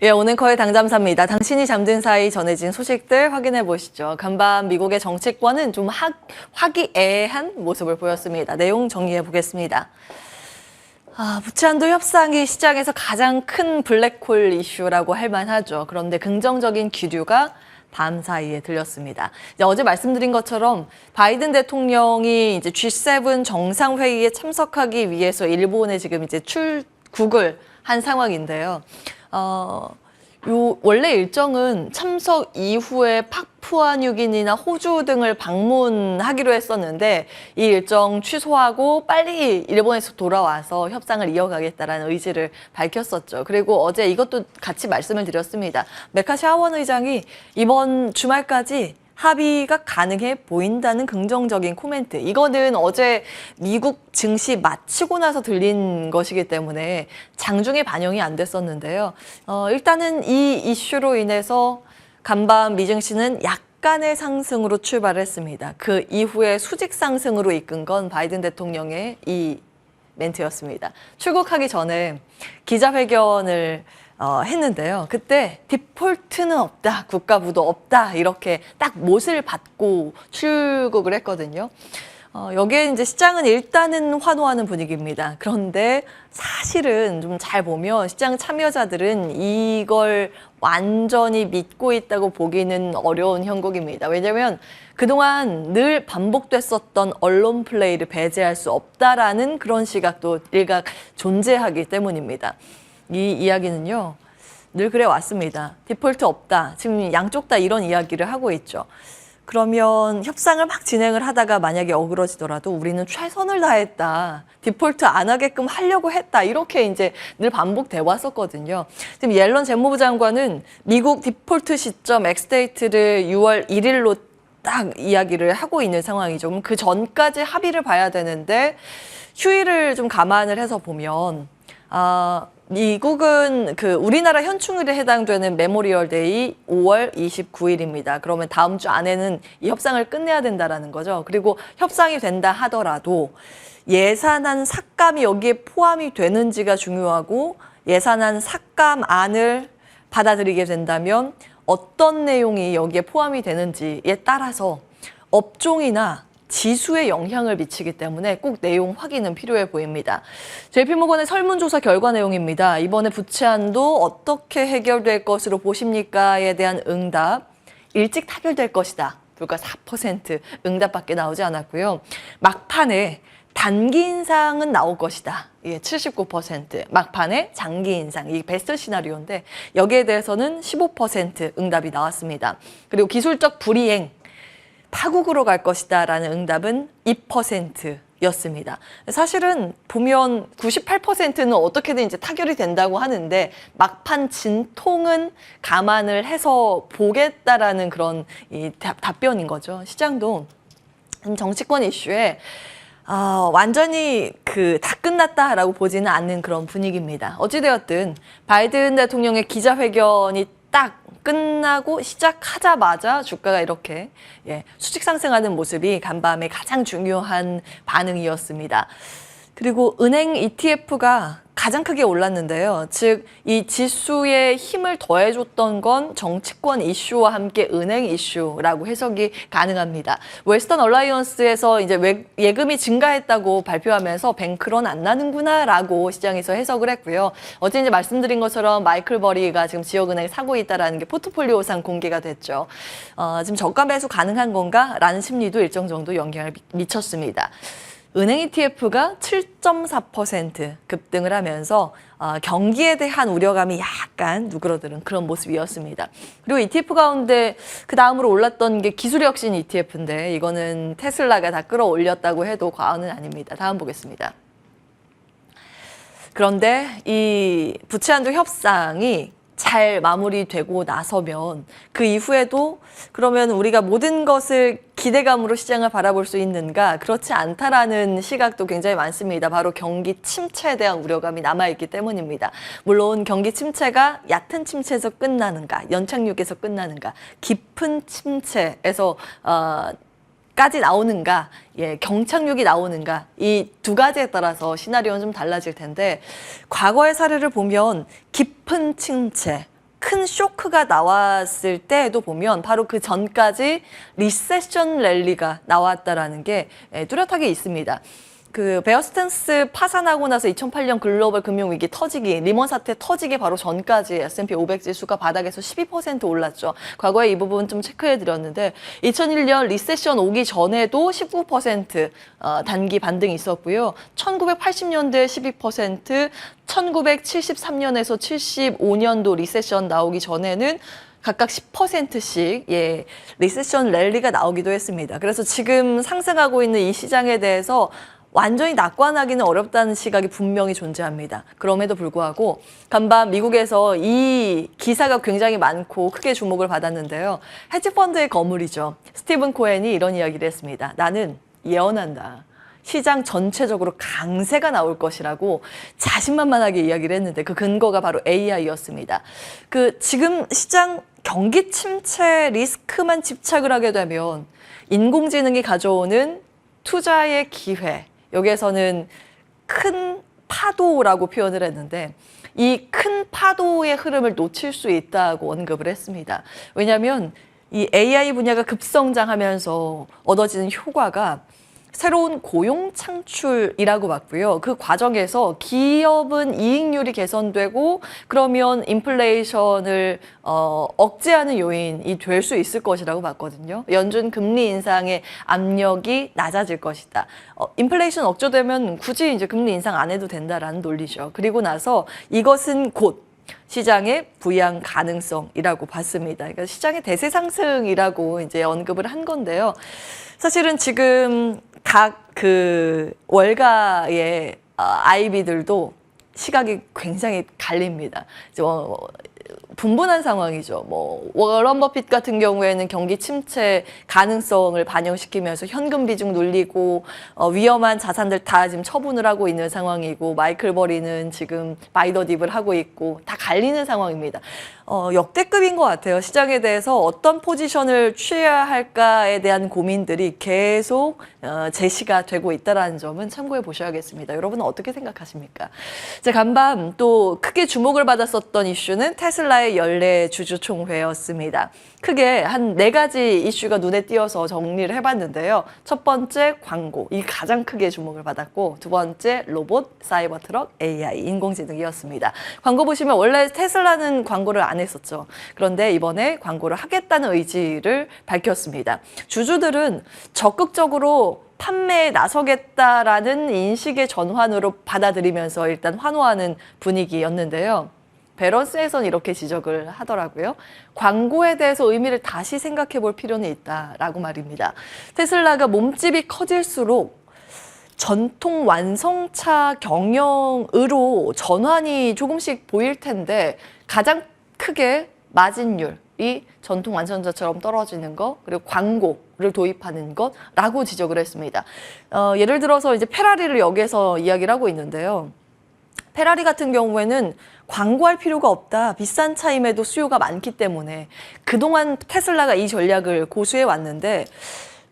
예, 오늘 거의 당잠사입니다. 당신이 잠든 사이 전해진 소식들 확인해 보시죠. 간밤 미국의 정치권은 좀 화기애애한 모습을 보였습니다. 내용 정리해 보겠습니다. 부채한도 협상이 시장에서 가장 큰 블랙홀 이슈라고 할 만하죠. 그런데 긍정적인 기류가 밤 사이에 들렸습니다. 이제 어제 말씀드린 것처럼 바이든 대통령이 이제 G7 정상회의에 참석하기 위해서 일본에 지금 이제 출국을 한 상황인데요. 원래 일정은 참석 이후에 파푸아뉴기니나 호주 등을 방문하기로 했었는데 이 일정 취소하고 빨리 일본에서 돌아와서 협상을 이어가겠다라는 의지를 밝혔었죠. 그리고 어제 이것도 같이 말씀을 드렸습니다. 메카시 하원 의장이 이번 주말까지 합의가 가능해 보인다는 긍정적인 코멘트. 이거는 어제 미국 증시 마치고 나서 들린 것이기 때문에 장중에 반영이 안 됐었는데요. 일단은 이 이슈로 인해서 간밤 미증시는 약간의 상승으로 출발했습니다. 그 이후에 수직 상승으로 이끈 건 바이든 대통령의 이 멘트였습니다. 출국하기 전에 기자회견을 했는데요. 그때 디폴트는 없다, 국가부도 없다 이렇게 딱 못을 받고 출국을 했거든요. 여기에 이제 시장은 일단은 환호하는 분위기입니다. 그런데 사실은 좀 잘 보면 시장 참여자들은 이걸 완전히 믿고 있다고 보기는 어려운 형국입니다. 왜냐하면 그동안 늘 반복됐었던 언론 플레이를 배제할 수 없다라는 그런 시각도 일각 존재하기 때문입니다. 이 이야기는요, 늘 그래 왔습니다. 디폴트 없다. 지금 양쪽 다 이런 이야기를 하고 있죠. 그러면 협상을 막 진행을 하다가 만약에 어그러지더라도 우리는 최선을 다했다. 디폴트 안 하게끔 하려고 했다. 이렇게 이제 늘 반복돼 왔었거든요. 지금 옐런 재무부 장관은 미국 디폴트 시점 엑스데이트를 6월 1일로 딱 이야기를 하고 있는 상황이죠. 그 전까지 합의를 봐야 되는데 휴일을 좀 감안을 해서 보면 미국은 우리나라 현충일에 해당되는 메모리얼 데이 5월 29일입니다. 그러면 다음 주 안에는 이 협상을 끝내야 된다라는 거죠. 그리고 협상이 된다 하더라도 예산안 삭감이 여기에 포함이 되는지가 중요하고 예산안 삭감안을 받아들이게 된다면 어떤 내용이 여기에 포함이 되는지에 따라서 업종이나 지수에 영향을 미치기 때문에 꼭 내용 확인은 필요해 보입니다. JP모건의 설문조사 결과 내용입니다. 이번에 부채 한도 어떻게 해결될 것으로 보십니까?에 대한 응답, 일찍 타결될 것이다. 불과 4% 응답밖에 나오지 않았고요. 막판에 단기 인상은 나올 것이다. 예, 79%. 막판에 장기 인상. 이 베스트 시나리오인데 여기에 대해서는 15% 응답이 나왔습니다. 그리고 기술적 불이행. 파국으로 갈 것이다 라는 응답은 2%였습니다. 사실은 보면 98%는 어떻게든 이제 타결이 된다고 하는데 막판 진통은 감안을 해서 보겠다라는 그런 답변인 거죠. 시장도 정치권 이슈에 완전히 다 끝났다라고 보지는 않는 그런 분위기입니다. 어찌되었든 바이든 대통령의 기자회견이 딱 끝나고 시작하자마자 주가가 이렇게 수직 상승하는 모습이 간밤에 가장 중요한 반응이었습니다. 그리고 은행 ETF가 가장 크게 올랐는데요. 즉, 이 지수에 힘을 더해줬던 건 정치권 이슈와 함께 은행 이슈라고 해석이 가능합니다. 웨스턴 얼라이언스에서 이제 예금이 증가했다고 발표하면서 뱅크런 안 나는구나라고 시장에서 해석을 했고요. 어제 이제 말씀드린 것처럼 마이클 버리가 지금 지역은행에 사고 있다라는 게 포트폴리오상 공개가 됐죠. 지금 저가 매수 가능한 건가라는 심리도 일정 정도 영향을 미쳤습니다. 은행 ETF가 7.4% 급등을 하면서 경기에 대한 우려감이 약간 누그러드는 그런 모습이었습니다. 그리고 ETF 가운데 그 다음으로 올랐던 게 기술혁신 ETF인데 이거는 테슬라가 다 끌어올렸다고 해도 과언은 아닙니다. 다음 보겠습니다. 그런데 이 부채 한도 협상이 잘 마무리되고 나서면 그 이후에도 그러면 우리가 모든 것을 기대감으로 시장을 바라볼 수 있는가? 그렇지 않다라는 시각도 굉장히 많습니다. 바로 경기 침체에 대한 우려감이 남아있기 때문입니다. 물론 경기 침체가 얕은 침체에서 끝나는가? 연착륙에서 끝나는가? 깊은 침체에서 까지 나오는가, 경착륙이 나오는가, 이 두 가지에 따라서 시나리오는 좀 달라질 텐데 과거의 사례를 보면 깊은 침체, 큰 쇼크가 나왔을 때에도 보면 바로 그 전까지 리세션 랠리가 나왔다라는 게 뚜렷하게 있습니다. 그 베어스탠스 파산하고 나서 2008년 글로벌 금융위기 터지기, 리먼 사태 터지기 바로 전까지 S&P 500 지수가 바닥에서 12% 올랐죠. 과거에 이 부분 좀 체크해드렸는데 2001년 리세션 오기 전에도 19% 단기 반등이 있었고요. 1980년대 12%, 1973년에서 75년도 리세션 나오기 전에는 각각 10%씩 리세션 랠리가 나오기도 했습니다. 그래서 지금 상승하고 있는 이 시장에 대해서 완전히 낙관하기는 어렵다는 시각이 분명히 존재합니다. 그럼에도 불구하고 간밤 미국에서 이 기사가 굉장히 많고 크게 주목을 받았는데요. 헤지펀드의 거물이죠. 스티븐 코엔이 이런 이야기를 했습니다. 나는 예언한다. 시장 전체적으로 강세가 나올 것이라고 자신만만하게 이야기를 했는데 그 근거가 바로 AI였습니다. 지금 시장 경기 침체 리스크만 집착을 하게 되면 인공지능이 가져오는 투자의 기회, 여기에서는 큰 파도라고 표현을 했는데 이 큰 파도의 흐름을 놓칠 수 있다고 언급을 했습니다. 왜냐하면 이 AI 분야가 급성장하면서 얻어지는 효과가 새로운 고용 창출이라고 봤고요. 그 과정에서 기업은 이익률이 개선되고 그러면 인플레이션을 억제하는 요인이 될 수 있을 것이라고 봤거든요. 연준 금리 인상의 압력이 낮아질 것이다. 인플레이션 억제되면 굳이 이제 금리 인상 안 해도 된다라는 논리죠. 그리고 나서 이것은 곧 시장의 부양 가능성이라고 봤습니다. 그러니까 시장의 대세 상승이라고 이제 언급을 한 건데요. 사실은 지금 각 월가의 IB들도 시각이 굉장히 갈립니다. 분분한 상황이죠. 워런 버핏 같은 경우에는 경기 침체 가능성을 반영시키면서 현금 비중 눌리고 위험한 자산들 다 지금 처분을 하고 있는 상황이고 마이클 버리는 지금 바이 더 딥을 하고 있고 다 갈리는 상황입니다. 역대급인 것 같아요. 시장에 대해서 어떤 포지션을 취해야 할까에 대한 고민들이 계속 제시가 되고 있다는 점은 참고해 보셔야겠습니다. 여러분은 어떻게 생각하십니까? 간밤 또 크게 주목을 받았었던 이슈는 테슬라의 연례 주주총회였습니다. 크게 한 4가지 이슈가 눈에 띄어서 정리를 해봤는데요. 첫 번째 광고, 이 가장 크게 주목을 받았고 두 번째 로봇, 사이버 트럭, AI, 인공지능이었습니다. 광고 보시면 원래 테슬라는 광고를 안 했었죠. 그런데 이번에 광고를 하겠다는 의지를 밝혔습니다. 주주들은 적극적으로 판매에 나서겠다라는 인식의 전환으로 받아들이면서 일단 환호하는 분위기였는데요. 밸런스에선 이렇게 지적을 하더라고요. 광고에 대해서 의미를 다시 생각해 볼 필요는 있다라고 말입니다. 테슬라가 몸집이 커질수록 전통 완성차 경영으로 전환이 조금씩 보일 텐데 가장 크게 마진율이 전통 완성차처럼 떨어지는 것, 그리고 광고를 도입하는 것라고 지적을 했습니다. 예를 들어서 이제 페라리를 여기에서 이야기를 하고 있는데요. 페라리 같은 경우에는 광고할 필요가 없다. 비싼 차임에도 수요가 많기 때문에 그동안 테슬라가 이 전략을 고수해 왔는데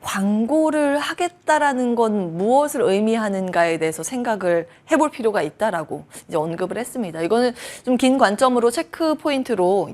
광고를 하겠다라는 건 무엇을 의미하는가에 대해서 생각을 해볼 필요가 있다라고 이제 언급을 했습니다. 이거는 좀 긴 관점으로 체크 포인트로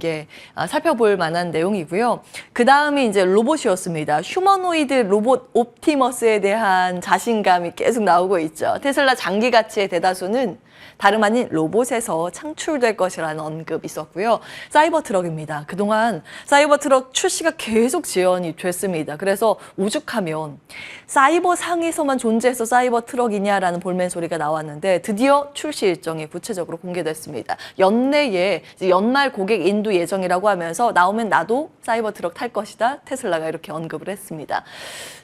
살펴볼 만한 내용이고요. 그 다음이 이제 로봇이었습니다. 휴머노이드 로봇 옵티머스에 대한 자신감이 계속 나오고 있죠. 테슬라 장기 가치의 대다수는 다름 아닌 로봇에서 창출될 것이라는 언급이 있었고요. 사이버 트럭입니다. 그동안 사이버 트럭 출시가 계속 지연이 됐습니다. 그래서 오죽하면 사이버 상에서만 존재해서 사이버 트럭이냐라는 볼멘 소리가 나왔는데 드디어 출시 일정이 구체적으로 공개됐습니다. 연내에 연말 고객 인도 예정이라고 하면서 나오면 나도 사이버 트럭 탈 것이다. 테슬라가 이렇게 언급을 했습니다.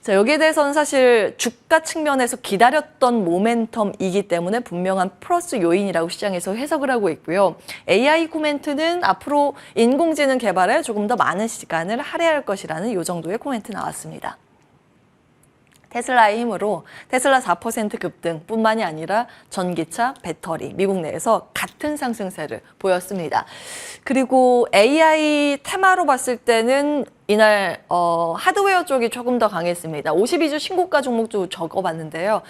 자, 여기에 대해서는 사실 주가 측면에서 기다렸던 모멘텀이기 때문에 분명한 플러스 요인이라고 시장에서 해석을 하고 있고요. AI 코멘트는 앞으로 인공지능 개발에 조금 더 많은 시간을 할애할 것이라는 이 정도의 코멘트 나왔습니다. 테슬라의 힘으로 테슬라 4% 급등뿐만이 아니라 전기차, 배터리, 미국 내에서 같은 상승세를 보였습니다. 그리고 AI 테마로 봤을 때는 이날 하드웨어 쪽이 조금 더 강했습니다. 52주 신고가 종목도 적어봤는데요.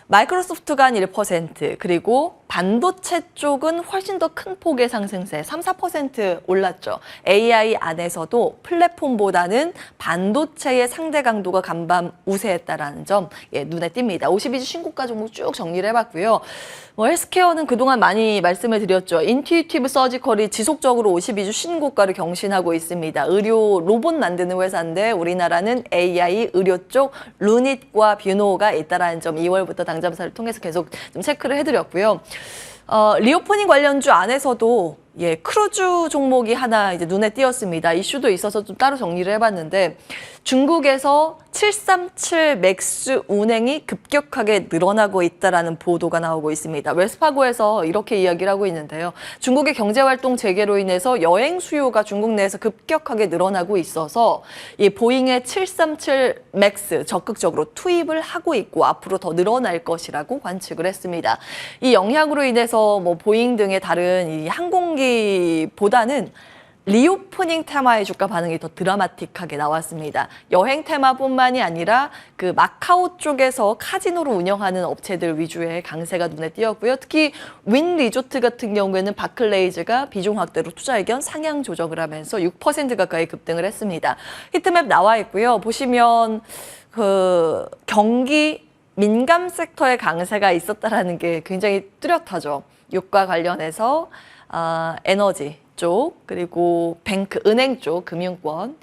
마이크로소프트가 한 1%, 그리고 반도체 쪽은 훨씬 더 큰 폭의 상승세, 3, 4% 올랐죠. AI 안에서도 플랫폼보다는 반도체의 상대 강도가 간밤 우세했다라는 점 눈에 띕니다. 52주 신고가 종목 쭉 정리를 해봤고요. 헬스케어는 그동안 많이 말씀을 드렸죠. 인투이티브 서지컬이 지속적으로 52주 신고가를 경신하고 있습니다. 의료 로봇 만드는 회사인데 우리나라는 AI 의료 쪽 루닛과 뷰노가 있다라는 점 2월부터 당점사를 통해서 계속 좀 체크를 해드렸고요. 리오프닝 관련주 안에서도 크루즈 종목이 하나 이제 눈에 띄었습니다. 이슈도 있어서 좀 따로 정리를 해봤는데 중국에서 737 맥스 운행이 급격하게 늘어나고 있다라는 보도가 나오고 있습니다. 웰스파고에서 이렇게 이야기를 하고 있는데요. 중국의 경제활동 재개로 인해서 여행 수요가 중국 내에서 급격하게 늘어나고 있어서 이 보잉의 737 맥스 적극적으로 투입을 하고 있고 앞으로 더 늘어날 것이라고 관측을 했습니다. 이 영향으로 인해서 보잉 등의 다른 이 항공기보다는 리오프닝 테마의 주가 반응이 더 드라마틱하게 나왔습니다. 여행 테마뿐만이 아니라 그 마카오 쪽에서 카지노를 운영하는 업체들 위주의 강세가 눈에 띄었고요. 특히 윈 리조트 같은 경우에는 바클레이즈가 비중 확대로 투자 의견 상향 조정을 하면서 6% 가까이 급등을 했습니다. 히트맵 나와 있고요. 보시면 그 경기 민감 섹터의 강세가 있었다라는 게 굉장히 뚜렷하죠. 유가 관련해서 에너지 쪽, 그리고 뱅크, 은행 쪽, 금융권,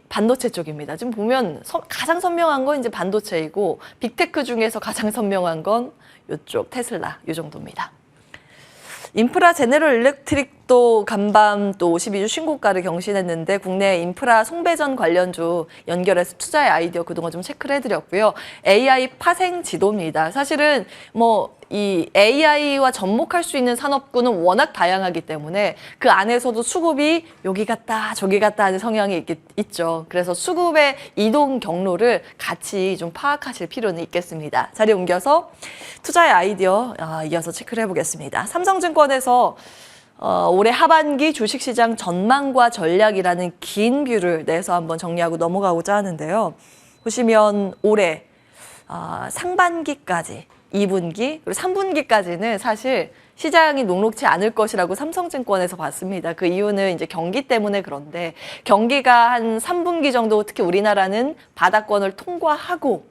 반도체 쪽입니다. 지금 보면 가장 선명한 건 이제 반도체이고 빅테크 중에서 가장 선명한 건 이쪽 테슬라 이 정도입니다. 인프라 제네럴 일렉트릭도 간밤 또 52주 신고가를 경신했는데 국내 인프라 송배전 관련주 연결해서 투자의 아이디어 그동안 좀 체크를 해드렸고요. AI 파생 지도입니다. 사실은 이 AI와 접목할 수 있는 산업군은 워낙 다양하기 때문에 그 안에서도 수급이 여기 갔다 저기 갔다 하는 성향이 있죠. 그래서 수급의 이동 경로를 같이 좀 파악하실 필요는 있겠습니다. 자리 옮겨서 투자의 아이디어 이어서 체크를 해보겠습니다. 삼성증권에서 올해 하반기 주식시장 전망과 전략이라는 긴 뷰를 내서 한번 정리하고 넘어가고자 하는데요. 보시면 올해 상반기까지 2분기 그리고 3분기까지는 사실 시장이 녹록지 않을 것이라고 삼성증권에서 봤습니다. 그 이유는 이제 경기 때문에 그런데 경기가 한 3분기 정도 특히 우리나라는 바닥권을 통과하고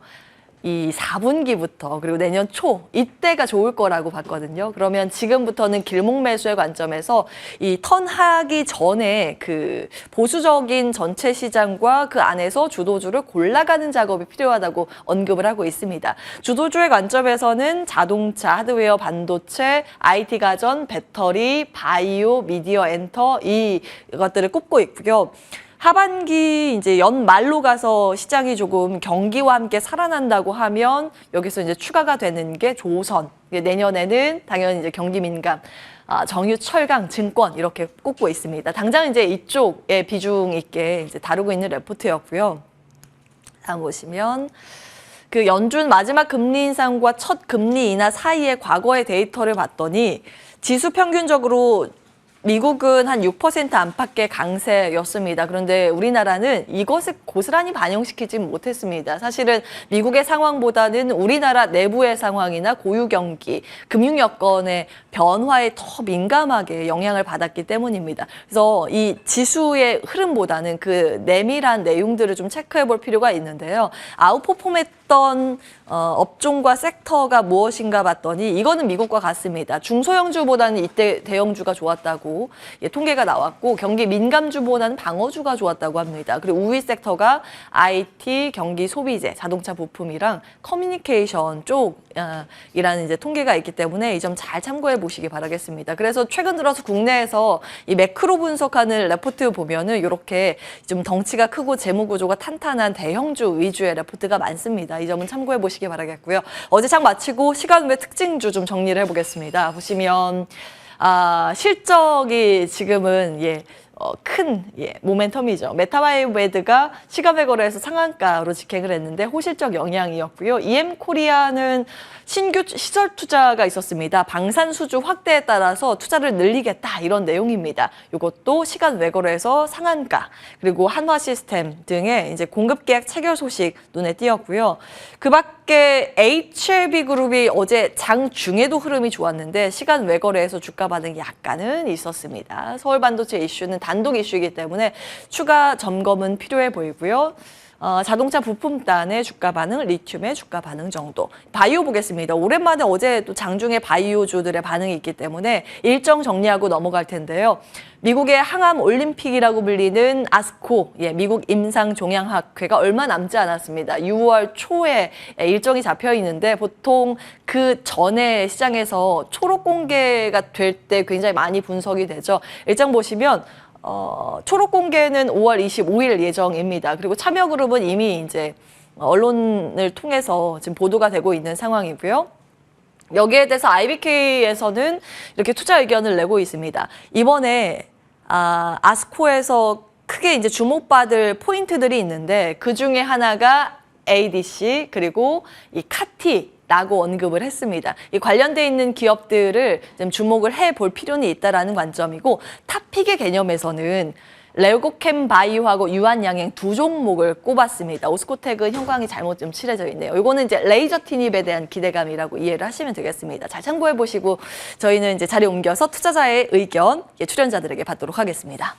이 4분기부터 그리고 내년 초 이때가 좋을 거라고 봤거든요. 그러면 지금부터는 길목 매수의 관점에서 이 턴하기 전에 그 보수적인 전체 시장과 그 안에서 주도주를 골라가는 작업이 필요하다고 언급을 하고 있습니다. 주도주의 관점에서는 자동차, 하드웨어, 반도체, IT 가전, 배터리, 바이오, 미디어 엔터 이것들을 꼽고 있고요. 하반기 이제 연말로 가서 시장이 조금 경기와 함께 살아난다고 하면 여기서 이제 추가가 되는 게 조선. 내년에는 당연히 이제 경기 민감, 정유, 철강, 증권 이렇게 꼽고 있습니다. 당장 이제 이쪽에 비중 있게 이제 다루고 있는 레포트였고요. 다음 보시면 그 연준 마지막 금리 인상과 첫 금리 인하 사이의 과거의 데이터를 봤더니 지수 평균적으로 미국은 한 6% 안팎의 강세였습니다. 그런데 우리나라는 이것을 고스란히 반영시키지 못했습니다. 사실은 미국의 상황보다는 우리나라 내부의 상황이나 고유 경기, 금융 여건의 변화에 더 민감하게 영향을 받았기 때문입니다. 그래서 이 지수의 흐름보다는 그 내밀한 내용들을 좀 체크해 볼 필요가 있는데요. 아웃퍼폼했던 업종과 섹터가 무엇인가 봤더니 이거는 미국과 같습니다. 중소형주보다는 이때 대형주가 좋았다고 통계가 나왔고 경기 민감주보다는 방어주가 좋았다고 합니다. 그리고 우위 섹터가 IT, 경기 소비재, 자동차 부품이랑 커뮤니케이션 쪽이라는 이제 통계가 있기 때문에 이 점 잘 참고해 보시기 바라겠습니다. 그래서 최근 들어서 국내에서 이 매크로 분석하는 레포트 보면은 이렇게 좀 덩치가 크고 재무 구조가 탄탄한 대형주 위주의 레포트가 많습니다. 이 점은 참고해 보시기 바라겠고요. 어제 장 마치고 시간 외 특징주 좀 정리를 해보겠습니다. 보시면 실적이 지금은 큰 모멘텀이죠. 메타바이오메드가 시가외거래에서 상한가로 직행을 했는데 호실적 영향이었고요. EM코리아는 신규 시설 투자가 있었습니다. 방산수주 확대에 따라서 투자를 늘리겠다 이런 내용입니다. 이것도 시간 외거래에서 상한가, 그리고 한화시스템 등의 이제 공급 계약 체결 소식 눈에 띄었고요. 그 밖에 HLB그룹이 어제 장중에도 흐름이 좋았는데 시간 외거래에서 주가 반응이 약간은 있었습니다. 서울반도체 이슈는 단독 이슈이기 때문에 추가 점검은 필요해 보이고요. 자동차 부품단의 주가 반응, 리튬의 주가 반응 정도. 바이오 보겠습니다. 오랜만에 어제 또 장중에 바이오주들의 반응이 있기 때문에 일정 정리하고 넘어갈 텐데요. 미국의 항암 올림픽이라고 불리는 아스코, 미국 임상종양학회가 얼마 남지 않았습니다. 6월 초에 일정이 잡혀 있는데 보통 그 전에 시장에서 초록 공개가 될 때 굉장히 많이 분석이 되죠. 일정 보시면 초록 공개는 5월 25일 예정입니다. 그리고 참여그룹은 이미 이제 언론을 통해서 지금 보도가 되고 있는 상황이고요. 여기에 대해서 IBK에서는 이렇게 투자 의견을 내고 있습니다. 이번에 아스코에서 크게 이제 주목받을 포인트들이 있는데 그 중에 하나가 ADC 그리고 이 카티 라고 언급을 했습니다. 이 관련돼 있는 기업들을 좀 주목을 해볼 필요는 있다라는 관점이고 탑픽의 개념에서는 레고캠 바이오하고 유한양행 두 종목을 꼽았습니다. 오스코텍은 현광이 잘못 좀 칠해져 있네요. 이거는 이제 레이저 티닙에 대한 기대감이라고 이해를 하시면 되겠습니다. 잘 참고해 보시고 저희는 이제 자리 옮겨서 투자자의 의견 출연자들에게 받도록 하겠습니다.